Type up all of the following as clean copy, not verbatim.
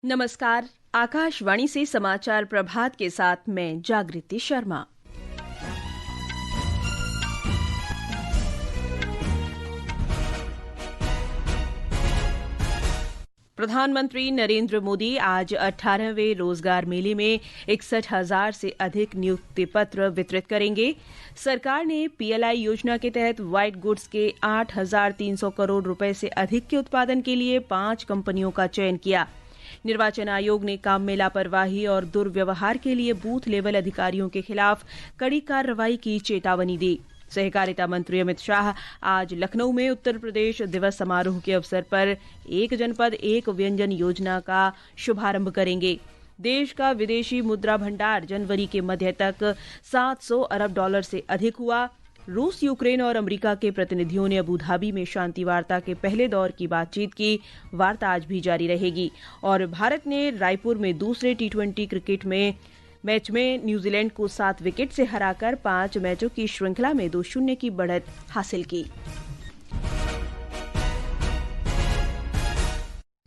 नमस्कार। आकाशवाणी से समाचार प्रभात के साथ मैं जागृति शर्मा। प्रधानमंत्री नरेंद्र मोदी आज 18वें रोजगार मेले में 61,000 से अधिक नियुक्ति पत्र वितरित करेंगे। सरकार ने पीएलआई योजना के तहत व्हाइट गुड्स के 8,300 करोड़ रुपए से अधिक के उत्पादन के लिए 5 कंपनियों का चयन किया। निर्वाचन आयोग ने काम में लापरवाही और दुर्व्यवहार के लिए बूथ लेवल अधिकारियों के खिलाफ कड़ी कार्रवाई की चेतावनी दी। सहकारिता मंत्री अमित शाह आज लखनऊ में उत्तर प्रदेश दिवस समारोह के अवसर पर एक जनपद एक व्यंजन योजना का शुभारंभ करेंगे। देश का विदेशी मुद्रा भंडार जनवरी के मध्य तक 700 अरब डॉलर से अधिक हुआ। रूस, यूक्रेन और अमेरिका के प्रतिनिधियों ने अबू धाबी में शांति वार्ता के पहले दौर की बातचीत की। वार्ता आज भी जारी रहेगी। और भारत ने रायपुर में दूसरे टी20 क्रिकेट मैच में न्यूजीलैंड को 7 विकेट से हराकर 5 मैचों की श्रृंखला में 2-0 की बढ़त हासिल की।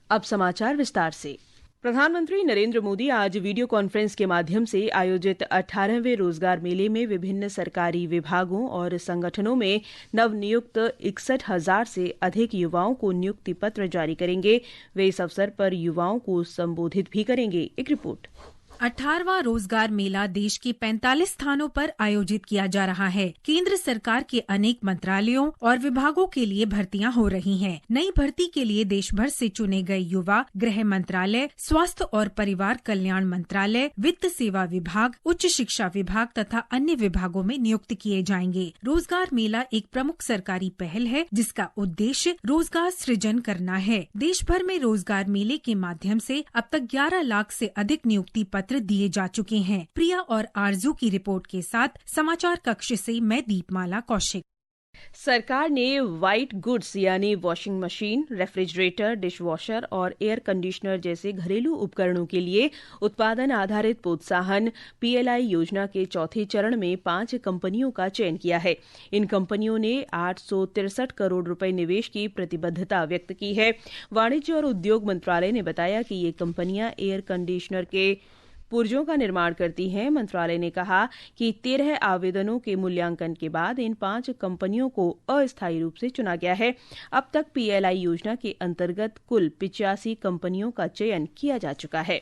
अब समाचार विस्तार से। प्रधानमंत्री नरेंद्र मोदी आज वीडियो कॉन्फ्रेंस के माध्यम से आयोजित 18वें रोजगार मेले में विभिन्न सरकारी विभागों और संगठनों में नवनियुक्त 61,000 से अधिक युवाओं को नियुक्ति पत्र जारी करेंगे। वे इस अवसर पर युवाओं को संबोधित भी करेंगे। एक रिपोर्ट। 18वां रोजगार मेला देश के 45 स्थानों पर आयोजित किया जा रहा है। केंद्र सरकार के अनेक मंत्रालयों और विभागों के लिए भर्तियां हो रही हैं। नई भर्ती के लिए देश भर से चुने गए युवा गृह मंत्रालय, स्वास्थ्य और परिवार कल्याण मंत्रालय, वित्त सेवा विभाग, उच्च शिक्षा विभाग तथा अन्य विभागों में नियुक्त किए जाएंगे। रोजगार मेला एक प्रमुख सरकारी पहल है जिसका उद्देश्य रोजगार सृजन करना है। देश भर में रोजगार मेले के माध्यम से अब तक 11 लाख से अधिक नियुक्ति पत्र दिए जा चुके हैं। प्रिया और आरजू की रिपोर्ट के साथ समाचार कक्ष से मैं दीपमाला कौशिक। सरकार ने व्हाइट गुड्स यानी वॉशिंग मशीन, रेफ्रिजरेटर, डिशवॉशर और एयर कंडीशनर जैसे घरेलू उपकरणों के लिए उत्पादन आधारित प्रोत्साहन पीएलआई योजना के चौथे चरण में 5 कंपनियों का चयन किया है। इन कंपनियों ने 863 करोड़ रुपए निवेश की प्रतिबद्धता व्यक्त की है। वाणिज्य और उद्योग मंत्रालय ने बताया कि ये कंपनियां एयर कंडीशनर के पुर्जों का निर्माण करती हैं। मंत्रालय ने कहा कि 13 आवेदनों के मूल्यांकन के बाद इन 5 कंपनियों को अस्थायी रूप से चुना गया है। अब तक पीएलआई योजना के अंतर्गत कुल 85 कंपनियों का चयन किया जा चुका है।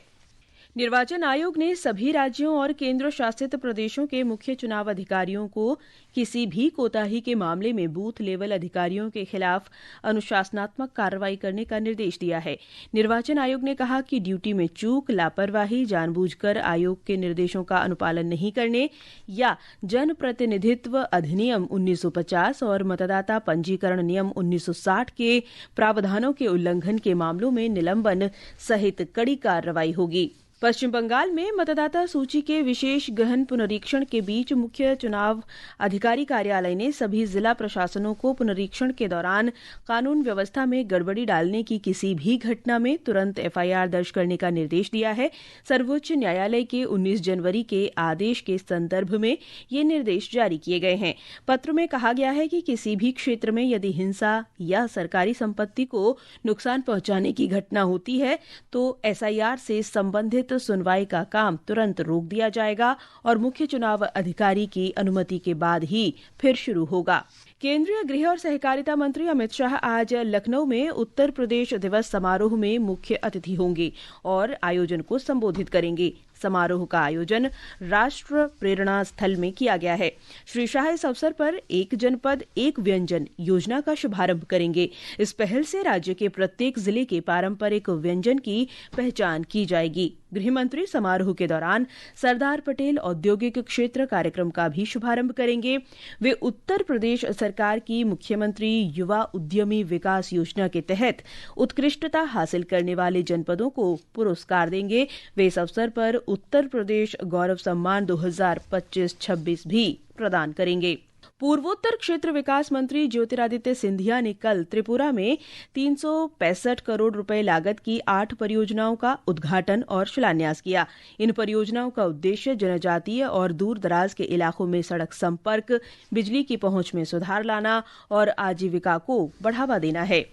निर्वाचन आयोग ने सभी राज्यों और केंद्र शासित प्रदेशों के मुख्य चुनाव अधिकारियों को किसी भी कोताही के मामले में बूथ लेवल अधिकारियों के खिलाफ अनुशासनात्मक कार्रवाई करने का निर्देश दिया है। निर्वाचन आयोग ने कहा कि ड्यूटी में चूक, लापरवाही, जानबूझकर आयोग के निर्देशों का अनुपालन नहीं करने या जन प्रतिनिधित्व अधिनियम 1950 और मतदाता पंजीकरण नियम 1960 के प्रावधानों के उल्लंघन के मामलों में निलंबन सहित कड़ी कार्रवाई होगी। पश्चिम बंगाल में मतदाता सूची के विशेष गहन पुनरीक्षण के बीच मुख्य चुनाव अधिकारी कार्यालय ने सभी जिला प्रशासनों को पुनरीक्षण के दौरान कानून व्यवस्था में गड़बड़ी डालने की किसी भी घटना में तुरंत एफआईआर दर्ज करने का निर्देश दिया है। सर्वोच्च न्यायालय के 19 जनवरी के आदेश के संदर्भ में ये निर्देश जारी किए गए हैं। पत्र में कहा गया है कि किसी भी क्षेत्र में यदि हिंसा या सरकारी संपत्ति को नुकसान पहुंचाने की घटना होती है तो एसआईआर से संबंधित सुनवाई का काम तुरंत रोक दिया जाएगा और मुख्य चुनाव अधिकारी की अनुमति के बाद ही फिर शुरू होगा। केंद्रीय गृह और सहकारिता मंत्री अमित शाह आज लखनऊ में उत्तर प्रदेश दिवस समारोह में मुख्य अतिथि होंगे और आयोजन को संबोधित करेंगे। समारोह का आयोजन राष्ट्र प्रेरणा स्थल में किया गया है। श्री शाह इस अवसर पर एक जनपद एक व्यंजन योजना का शुभारंभ करेंगे। इस पहल से राज्य के प्रत्येक जिले के पारंपरिक व्यंजन की पहचान की जाएगी। गृह मंत्री समारोह के दौरान सरदार पटेल औद्योगिक क्षेत्र कार्यक्रम का भी शुभारंभ करेंगे। वे उत्तर प्रदेश सरकार की मुख्यमंत्री युवा उद्यमी विकास योजना के तहत उत्कृष्टता हासिल करने वाले जनपदों को पुरस्कार देंगे। वे इस अवसर पर उत्तर प्रदेश गौरव सम्मान 2025-26 भी प्रदान करेंगे। पूर्वोत्तर क्षेत्र विकास मंत्री ज्योतिरादित्य सिंधिया ने कल त्रिपुरा में 365 करोड़ रुपए लागत की 8 परियोजनाओं का उद्घाटन और शिलान्यास किया। इन परियोजनाओं का उद्देश्य जनजातीय और दूर दराज के इलाकों में सड़क संपर्क, बिजली की पहुंच में सुधार लाना और आजीविका को बढ़ावा देना है।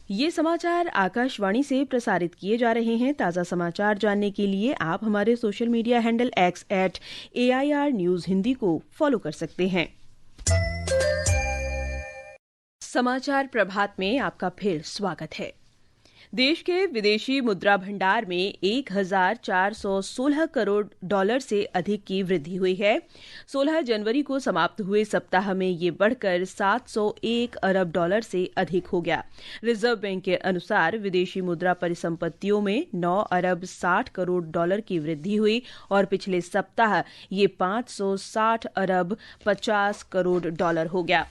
ये समाचार आकाशवाणी से प्रसारित किए जा रहे हैं। ताज़ा समाचार जानने के लिए आप हमारे social media handle @AIR News Hindi को फॉलो कर सकते हैं। समाचार प्रभात में आपका फिर स्वागत है। देश के विदेशी मुद्रा भंडार में 1,416 करोड़ डॉलर से अधिक की वृद्धि हुई है। 16 जनवरी को समाप्त हुए सप्ताह में ये बढ़कर 701 अरब डॉलर से अधिक हो गया। रिजर्व बैंक के अनुसार विदेशी मुद्रा परिसंपत्तियों में 9 अरब 60 करोड़ डॉलर की वृद्धि हुई और पिछले सप्ताह ये 560 अरब 50 करोड़ डॉलर हो गया।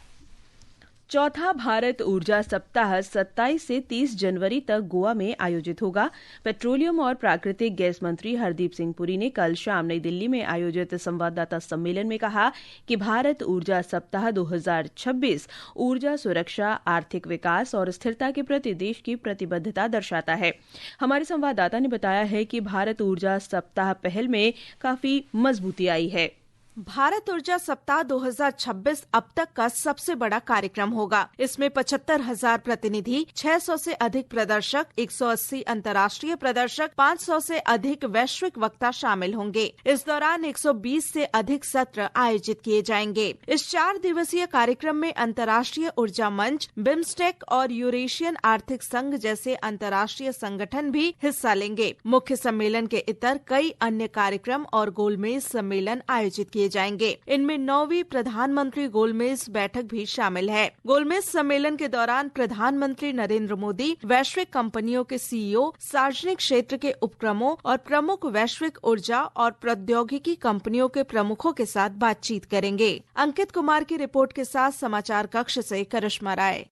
चौथा भारत ऊर्जा सप्ताह 27 से 30 जनवरी तक गोवा में आयोजित होगा। पेट्रोलियम और प्राकृतिक गैस मंत्री हरदीप सिंह पुरी ने कल शाम नई दिल्ली में आयोजित संवाददाता सम्मेलन में कहा कि भारत ऊर्जा सप्ताह 2026 ऊर्जा सुरक्षा, आर्थिक विकास और स्थिरता के प्रति देश की प्रतिबद्धता दर्शाता है। हमारे संवाददाता ने बताया है कि भारत ऊर्जा सप्ताह पहल में काफी मजबूती आई है। भारत ऊर्जा सप्ताह 2026 अब तक का सबसे बड़ा कार्यक्रम होगा। इसमें 75,000 प्रतिनिधि, 600 से अधिक प्रदर्शक, 180 अंतर्राष्ट्रीय प्रदर्शक, 500 से अधिक वैश्विक वक्ता शामिल होंगे। इस दौरान 120 से अधिक सत्र आयोजित किए जाएंगे। इस 4 दिवसीय कार्यक्रम में अंतर्राष्ट्रीय ऊर्जा मंच, बिम्स्टेक और यूरेशियन आर्थिक संघ जैसे अंतर्राष्ट्रीय संगठन भी हिस्सा लेंगे। मुख्य सम्मेलन के इतर कई अन्य कार्यक्रम और गोलमेज सम्मेलन आयोजित किए जाएंगे। इनमें 9वीं प्रधानमंत्री गोलमेज बैठक भी शामिल है। गोलमेज सम्मेलन के दौरान प्रधानमंत्री नरेंद्र मोदी वैश्विक कंपनियों के CEO, सार्वजनिक क्षेत्र के उपक्रमों और प्रमुख वैश्विक ऊर्जा और प्रौद्योगिकी कंपनियों के प्रमुखों के साथ बातचीत करेंगे। अंकित कुमार की रिपोर्ट के साथ समाचार कक्ष से करिश्मा राय।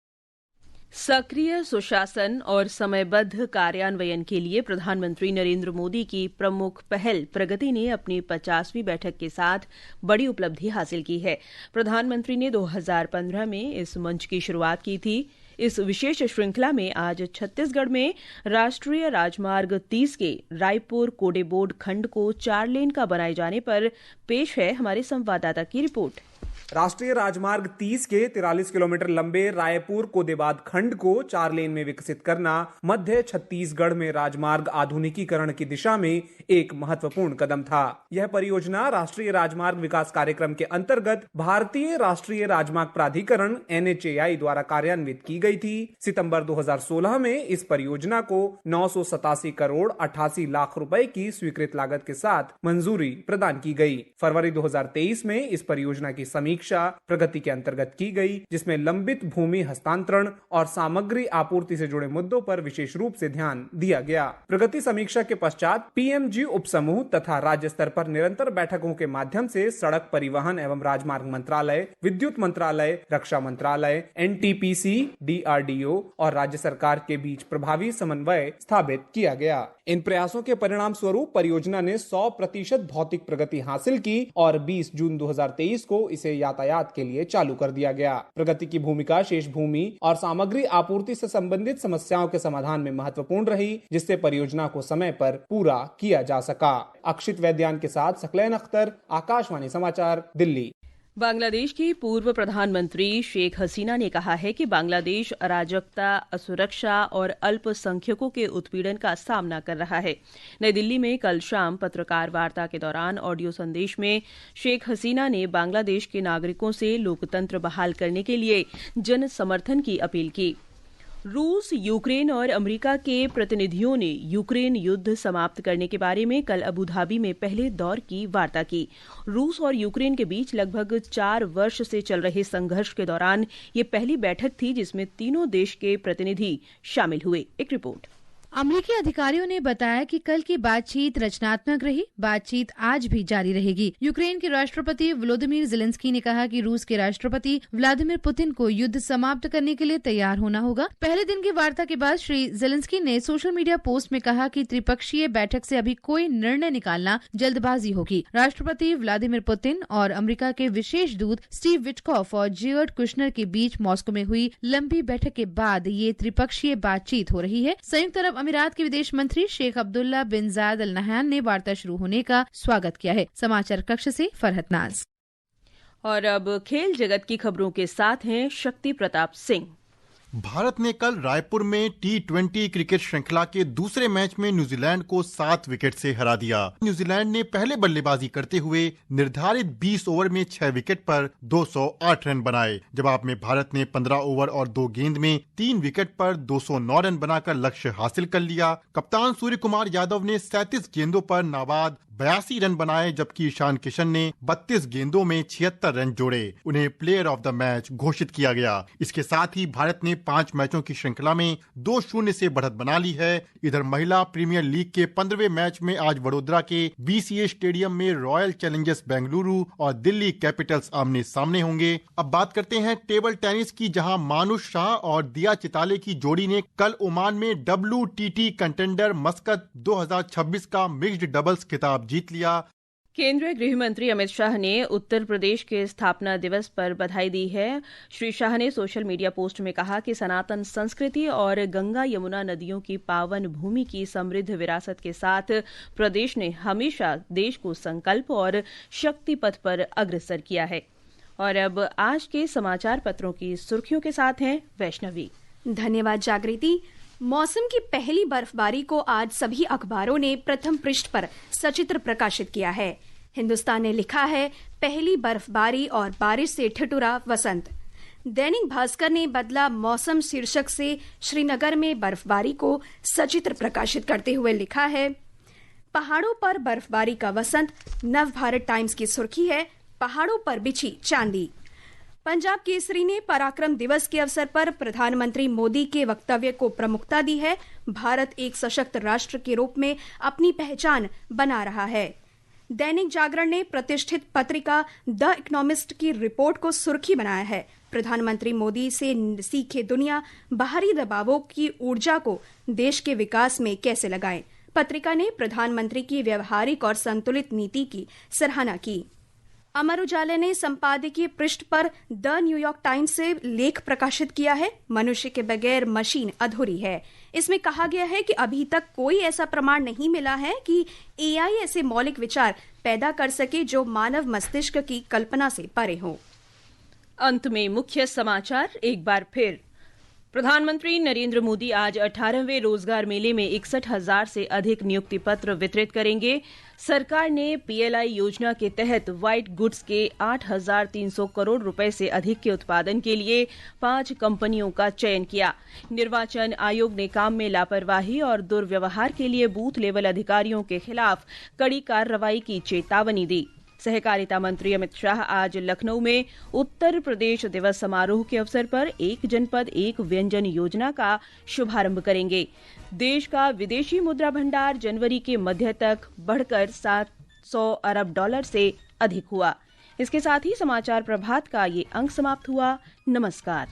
सक्रिय सुशासन और समयबद्ध कार्यान्वयन के लिए प्रधानमंत्री नरेंद्र मोदी की प्रमुख पहल प्रगति ने अपनी 50वीं बैठक के साथ बड़ी उपलब्धि हासिल की है। प्रधानमंत्री ने 2015 में इस मंच की शुरुआत की थी। इस विशेष श्रृंखला में आज छत्तीसगढ़ में राष्ट्रीय राजमार्ग 30 के रायपुर कोडेबोर्ड खंड को 4 लेन का बनाए जाने पर पेश है हमारे संवाददाता की रिपोर्ट। राष्ट्रीय राजमार्ग 30 के 43 किलोमीटर लंबे रायपुर कोदेबाद खंड को 4 लेन में विकसित करना मध्य छत्तीसगढ़ में राजमार्ग आधुनिकीकरण की दिशा में एक महत्वपूर्ण कदम था। यह परियोजना राष्ट्रीय राजमार्ग विकास कार्यक्रम के अंतर्गत भारतीय राष्ट्रीय राजमार्ग प्राधिकरण NHAI द्वारा कार्यान्वित की गई थी। सितंबर 2016 में इस परियोजना को 987 करोड़ 88 लाख रुपए की स्वीकृत लागत के साथ मंजूरी प्रदान की गई। फरवरी 2023 में इस परियोजना की समीक्षा प्रगति के अंतर्गत की गई, जिसमें लंबित भूमि हस्तांतरण और सामग्री आपूर्ति से जुड़े मुद्दों पर विशेष रूप से ध्यान दिया गया। प्रगति समीक्षा के पश्चात PMG उपसमूह तथा राज्य स्तर पर निरंतर बैठकों के माध्यम से सड़क परिवहन एवं राजमार्ग मंत्रालय, विद्युत मंत्रालय, रक्षा मंत्रालय, NTPC, DRDO और राज्य सरकार के बीच प्रभावी समन्वय स्थापित किया गया। इन प्रयासों के परिणाम स्वरूप परियोजना ने 100% भौतिक प्रगति हासिल की और 20 जून 2023 को इसे यातायात के लिए चालू कर दिया गया। प्रगति की भूमिका शेष भूमि और सामग्री आपूर्ति से संबंधित समस्याओं के समाधान में महत्वपूर्ण रही, जिससे परियोजना को समय पर पूरा किया जा सका। अक्षित वैद्यान के साथ सकलैन अख्तर, आकाशवाणी समाचार, दिल्ली। बांग्लादेश की पूर्व प्रधानमंत्री शेख हसीना ने कहा है कि बांग्लादेश अराजकता, असुरक्षा और अल्पसंख्यकों के उत्पीड़न का सामना कर रहा है। नई दिल्ली में कल शाम पत्रकार वार्ता के दौरान ऑडियो संदेश में शेख हसीना ने बांग्लादेश के नागरिकों से लोकतंत्र बहाल करने के लिए जन समर्थन की अपील की। रूस, यूक्रेन और अमेरिका के प्रतिनिधियों ने यूक्रेन युद्ध समाप्त करने के बारे में कल अबू धाबी में पहले दौर की वार्ता की। रूस और यूक्रेन के बीच लगभग 4 वर्ष से चल रहे संघर्ष के दौरान ये पहली बैठक थी जिसमें तीनों देश के प्रतिनिधि शामिल हुए। एक रिपोर्ट। अमेरिकी अधिकारियों ने बताया कि कल की बातचीत रचनात्मक रही। बातचीत आज भी जारी रहेगी। यूक्रेन के राष्ट्रपति व्लादिमीर ज़ेलेंस्की ने कहा कि रूस के राष्ट्रपति व्लादिमीर पुतिन को युद्ध समाप्त करने के लिए तैयार होना होगा। पहले दिन की वार्ता के बाद श्री ज़ेलेंस्की ने सोशल मीडिया पोस्ट में कहा कि त्रिपक्षीय बैठक से अभी कोई निर्णय निकालना जल्दबाजी होगी। राष्ट्रपति व्लादिमीर पुतिन और अमेरिका के विशेष दूत स्टीव विटकॉफ और जेयर्ड कुशनर के बीच मॉस्को में हुई लंबी बैठक के बाद ये त्रिपक्षीय बातचीत हो रही है। संयुक्त अरब अमीरात के विदेश मंत्री शेख अब्दुल्ला बिन जायद अल नहयान ने वार्ता शुरू होने का स्वागत किया है। समाचार कक्ष से फरहत नाज। और अब खेल जगत की खबरों के साथ हैं शक्ति प्रताप सिंह। भारत ने कल रायपुर में T20 क्रिकेट श्रृंखला के दूसरे मैच में न्यूजीलैंड को 7 विकेट से हरा दिया। न्यूजीलैंड ने पहले बल्लेबाजी करते हुए निर्धारित 20 ओवर में 6 विकेट पर 208 रन बनाए। जवाब में भारत ने 15 ओवर और 2 गेंद में 3 विकेट पर 209 रन बनाकर लक्ष्य हासिल कर लिया। कप्तान सूर्य कुमार यादव ने 37 गेंदों पर नाबाद 82 रन बनाए, जबकि ईशान किशन ने 32 गेंदों में 76 रन जोड़े। उन्हें प्लेयर ऑफ द मैच घोषित किया गया। इसके साथ ही भारत ने 5 मैचों की श्रृंखला में 2-0 से बढ़त बना ली है। इधर महिला प्रीमियर लीग के 15वें मैच में आज वडोदरा के BCA स्टेडियम में रॉयल चैलेंजर्स बेंगलुरु और दिल्ली कैपिटल्स आमने सामने होंगे। अब बात करते हैं टेबल टेनिस की, जहां मानुष शाह और दिया चिताले की जोड़ी ने कल ओमान में WTT कंटेंडर मस्कत 2026 का मिक्स्ड डबल्स खिताब जीत लिया। केंद्रीय गृह मंत्री अमित शाह ने उत्तर प्रदेश के स्थापना दिवस पर बधाई दी है। श्री शाह ने सोशल मीडिया पोस्ट में कहा कि सनातन संस्कृति और गंगा यमुना नदियों की पावन भूमि की समृद्ध विरासत के साथ प्रदेश ने हमेशा देश को संकल्प और शक्ति पथ पर अग्रसर किया है। और अब आज के समाचार पत्रों की सुर्खियों के साथ हैं वैष्णवी। धन्यवाद जागृति। मौसम की पहली बर्फबारी को आज सभी अखबारों ने प्रथम पृष्ठ पर सचित्र प्रकाशित किया है। हिंदुस्तान ने लिखा है, पहली बर्फबारी और बारिश से ठिठुरा वसंत। दैनिक भास्कर ने बदला मौसम शीर्षक से श्रीनगर में बर्फबारी को सचित्र प्रकाशित करते हुए लिखा है, पहाड़ों पर बर्फबारी का वसंत। नव भारत टाइम्स की सुर्खी है, पहाड़ों पर बिछी चांदी। पंजाब केसरी ने पराक्रम दिवस के अवसर पर प्रधानमंत्री मोदी के वक्तव्य को प्रमुखता दी है। भारत एक सशक्त राष्ट्र के रूप में अपनी पहचान बना रहा है। दैनिक जागरण ने प्रतिष्ठित पत्रिका द इकोनॉमिस्ट की रिपोर्ट को सुर्खी बनाया है, प्रधानमंत्री मोदी से सीखे दुनिया, बाहरी दबावों की ऊर्जा को देश के विकास में कैसे लगाएं। पत्रिका ने प्रधानमंत्री की व्यवहारिक और संतुलित नीति की सराहना की। अमर उजाला ने संपादकीय पृष्ठ पर द न्यूयॉर्क टाइम्स से लेख प्रकाशित किया है, मनुष्य के बगैर मशीन अधूरी है। इसमें कहा गया है कि अभी तक कोई ऐसा प्रमाण नहीं मिला है कि AI ऐसे मौलिक विचार पैदा कर सके जो मानव मस्तिष्क की कल्पना से परे हो। अंत में मुख्य समाचार एक बार फिर। प्रधानमंत्री नरेंद्र मोदी आज 18वें रोजगार मेले में 61,000 से अधिक नियुक्ति पत्र वितरित करेंगे। सरकार ने PLI योजना के तहत व्हाइट गुड्स के 8,300 करोड़ रुपए से अधिक के उत्पादन के लिए 5 कंपनियों का चयन किया। निर्वाचन आयोग ने काम में लापरवाही और दुर्व्यवहार के लिए बूथ लेवल अधिकारियों के खिलाफ कड़ी कार्रवाई की चेतावनी दी। सहकारिता मंत्री अमित शाह आज लखनऊ में उत्तर प्रदेश दिवस समारोह के अवसर पर एक जनपद एक व्यंजन योजना का शुभारंभ करेंगे। देश का विदेशी मुद्रा भंडार जनवरी के मध्य तक बढ़कर $700 अरब से अधिक हुआ। इसके साथ ही समाचार प्रभात का ये अंक समाप्त हुआ। नमस्कार।